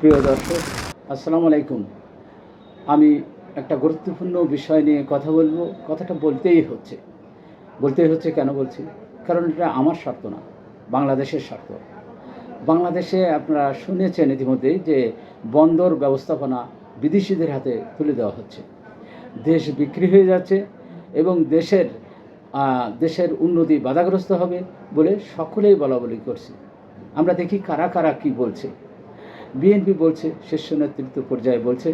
প্রিয় দর্শক, আসসালামু আলাইকুম। আমি একটা গুরুত্বপূর্ণ বিষয় নিয়ে কথা বলবো। কথাটা বলতেই হচ্ছে কেন বলছি? কারণ এটা আমার স্বার্থ না, বাংলাদেশের স্বার্থ। বাংলাদেশে আপনারা শুনেছেন ইতিমধ্যেই যে বন্দর ব্যবস্থাপনা বিদেশিদের হাতে তুলে দেওয়া হচ্ছে। দেশ বিক্রি হয়ে যাচ্ছে এবং দেশের উন্নতি বাধাগ্রস্ত হবে বলে সকলেই বলাবলি করছে। আমরা দেখি কারা কারা কী বলছে। বিএনপি বলছে, শীর্ষ নেতৃত্ব পর্যায়ে বলছে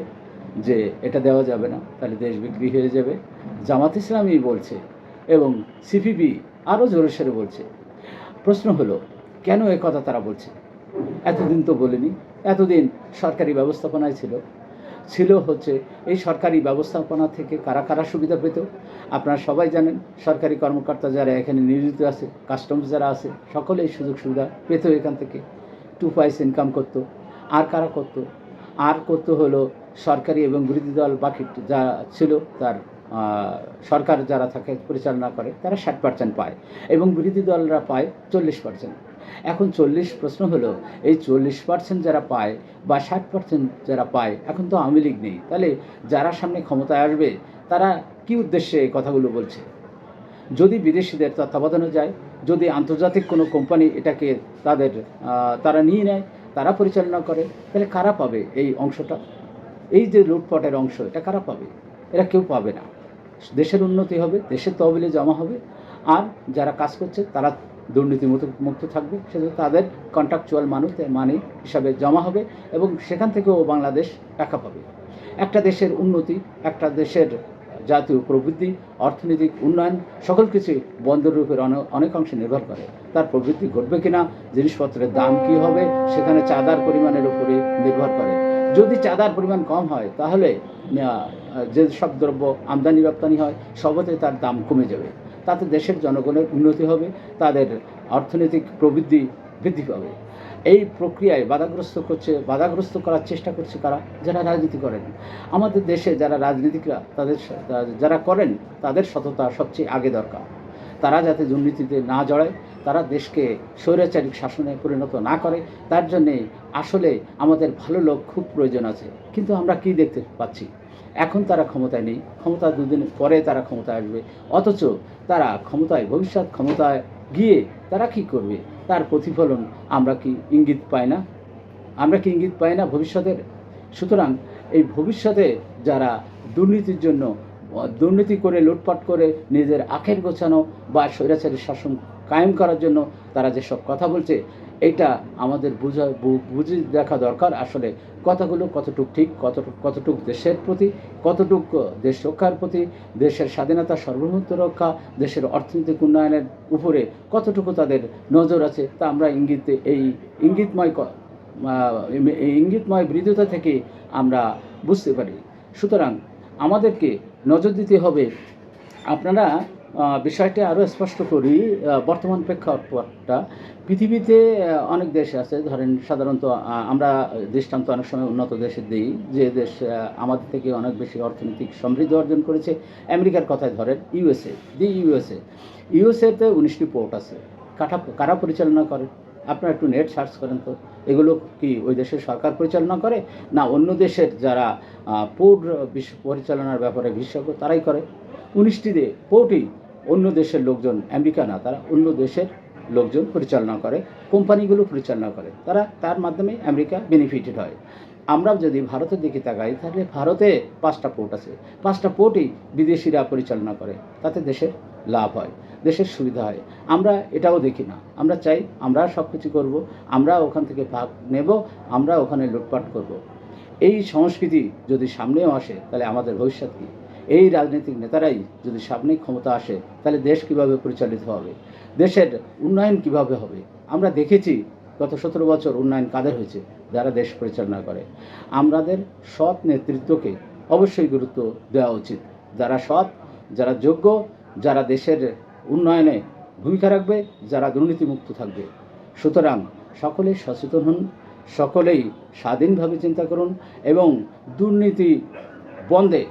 যে এটা দেওয়া যাবে না, তাহলে দেশ বিক্রি হয়ে যাবে। জামাত ইসলামী বলছে এবং সিপিবি আরও জোরে সোরে বলছে। প্রশ্ন হলো, কেন কথা তারা বলছে? এতদিন তো বলেনি। এতদিন সরকারি ব্যবস্থাপনায় ছিল হচ্ছে এই সরকারি ব্যবস্থাপনা থেকে কারা কারা সুবিধা পেত আপনারা সবাই জানেন। সরকারি কর্মকর্তা যারা এখানে নিয়োজিত আছে, কাস্টমস যারা আছে, সকলেই সুযোগ সুবিধা পেত এখান থেকে। 2 পয়সা ইনকাম করতো। আর কারা করতো? আর করতো হলো সরকারি এবং বিরোধী দল বাকি যা ছিল তার সরকার যারা থাকে পরিচালনা করে তারা 60% পায় এবং বিরোধী দলরা পায় 40%। এখন প্রশ্ন হলো, এই 40% যারা পায় বা 60% যারা পায়, এখন তো আওয়ামী লীগ নেই, তাহলে যারা সামনে ক্ষমতায় আসবে তারা কি উদ্দেশ্যে এই কথাগুলো বলছে? যদি বিদেশিদের তত্ত্বাবধানে যায়, যদি আন্তর্জাতিক কোনো কোম্পানি এটাকে তারা নিয়ে নেয়, তারা পরিচালনা করে, তাহলে কারা পাবে এই অংশটা? এই যে লুটপাটের অংশ, এটা কারা পাবে? এরা কেউ পাবে না। দেশের উন্নতি হবে, দেশের তহবিলে জমা হবে, আর যারা কাজ করছে তারা দুর্নীতি মুক্ত থাকবে। সেটা তাদের কন্ট্রাকচুয়াল মানি হিসাবে জমা হবে এবং সেখান থেকেও বাংলাদেশ টাকা পাবে। একটা দেশের উন্নতি, একটা দেশের জাতীয় প্রবৃদ্ধি, অর্থনৈতিক উন্নয়ন সকল কিছুই বন্দরের উপর অনেক অংশে নির্ভর করে। তার প্রবৃদ্ধি ঘটবে কিনা, জিনিসপত্রের দাম কী হবে, সেখানে চাঁদার পরিমাণের উপরে নির্ভর করে। যদি চাঁদার পরিমাণ কম হয় তাহলে যে সব দ্রব্য আমদানি রপ্তানি হয় সবতে তার দাম কমে যাবে। তাতে দেশের জনগণের উন্নতি হবে, তাদের অর্থনৈতিক প্রবৃদ্ধি বৃদ্ধি পাবে। এই প্রক্রিয়ায় বাধাগ্রস্ত করার চেষ্টা করছে কারা? যারা রাজনীতি করেন। আমাদের দেশে যারা রাজনীতিকরা যারা করেন তাদের সততা সবচেয়ে আগে দরকার। তারা যাতে দুর্নীতিতে না জড়ায়, তারা দেশকে স্বৈরাচারিক শাসনে পরিণত না করে, তার জন্যে আসলে আমাদের ভালো লোক খুব প্রয়োজন আছে। কিন্তু আমরা কি দেখতে পাচ্ছি? এখন তারা ক্ষমতায় নেই, ক্ষমতা দুদিন পরে তারা ক্ষমতায় আসবে, অথচ তারা ভবিষ্যৎ ক্ষমতায় গিয়ে তারা কি করবে তার প্রতিফলন আমরা কি ইঙ্গিত পাই না ভবিষ্যতের? সুতরাং এই ভবিষ্যতে যারা দুর্নীতি করে লুটপাট করে নিজের আখের গোছানো বা স্বৈরাচারী শাসন কায়েম করার জন্য তারা যেসব কথা বলছে, এটা আমাদের বুঝে দেখা দরকার আসলে কথাগুলো কতটুক ঠিক, কতটুক দেশের প্রতি, কতটুক দেশ রক্ষার প্রতি, দেশের স্বাধীনতা সার্বভৌমত্ব রক্ষা, দেশের অর্থনৈতিক উন্নয়নের উপরে কতটুকু তাদের নজর আছে, তা আমরা এই ইঙ্গিতময় বিরোধিতা থেকে আমরা বুঝতে পারি। সুতরাং আমাদেরকে নজর দিতে হবে। আপনারা বিষয়টা আরও স্পষ্ট করি। বর্তমান প্রেক্ষাপটটা পৃথিবীতে অনেক দেশ আছে, ধরেন সাধারণত আমরা দৃষ্টান্ত অনেক সময় উন্নত দেশের দিই, যে দেশ আমাদের থেকে অনেক বেশি অর্থনৈতিক সমৃদ্ধি অর্জন করেছে। আমেরিকার কথায় ধরেন ইউএসএতে 19টি পোর্ট আছে। কারা পরিচালনা করে? আপনারা একটু নেট সার্চ করেন তো, এগুলো কি ওই দেশের সরকার পরিচালনা করে, না অন্য দেশের যারা পোর্ট পরিচালনার ব্যাপারে বিশেষজ্ঞ তারাই করে? 19টি পোর্টই অন্য দেশের লোকজন, আমেরিকা না, তারা অন্য দেশের লোকজন পরিচালনা করে, কোম্পানিগুলো পরিচালনা করে, তার মাধ্যমে আমেরিকা বেনিফিটেড হয়। আমরা যদি ভারতের দিকে তাকাই, তাহলে ভারতে 5টা পোর্ট আছে, 5টা পোর্টই বিদেশিরা পরিচালনা করে, তাতে দেশের লাভ হয়, দেশের সুবিধা হয়। আমরা এটাও দেখি না, আমরা চাই আমরা সব কিছু করবো, আমরা ওখান থেকে ভাগ নেব, আমরা ওখানে লুটপাট করব। এই সংস্কৃতি যদি সামনেও আসে তাহলে আমাদের ভবিষ্যৎ কী? এই রাজনৈতিক নেতারাই যদি সামনে ক্ষমতা আসে তাহলে দেশ কিভাবে পরিচালিত হবে, দেশের উন্নয়ন কিভাবে হবে? আমরা দেখেছি গত 17 বছর উন্নয়ন কাদের হয়েছে? যারা দেশ পরিচালনা করে। আমাদের সৎ নেতৃত্বকে অবশ্যই গুরুত্ব দেওয়া উচিত। যারা সৎ, যারা যোগ্য, যারা দেশের উন্নয়নে ভূমিকা রাখবে, যারা দুর্নীতিমুক্ত থাকবে। সুতরাং সকলেই সচেতন হন, সকলেই স্বাধীনভাবে চিন্তা করুন এবং দুর্নীতি বন্ধে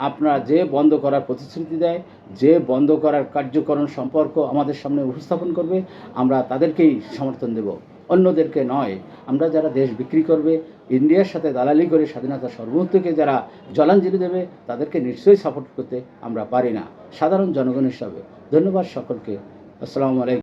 আপনারা যে বন্ধ করার প্রতিশ্রুতি দেয়, যে বন্ধ করার কার্যকরণ সম্পর্ক আমাদের সামনে উপস্থাপন করবে, আমরা তাদেরকেই সমর্থন দেব। অন্যদেরকে নয়। আমরা যারা দেশ বিক্রি করবে, ইন্ডিয়ার সাথে দালালি করে স্বাধীনতা সর্বোত্তকে যারা জলাঞ্জলি দেবে, তাদেরকে নিশ্চয়ই সাপোর্ট করতে আমরা পারি না সাধারণ জনগণ হিসাবে। ধন্যবাদ সকলকে। আসসালামু আলাইকুম।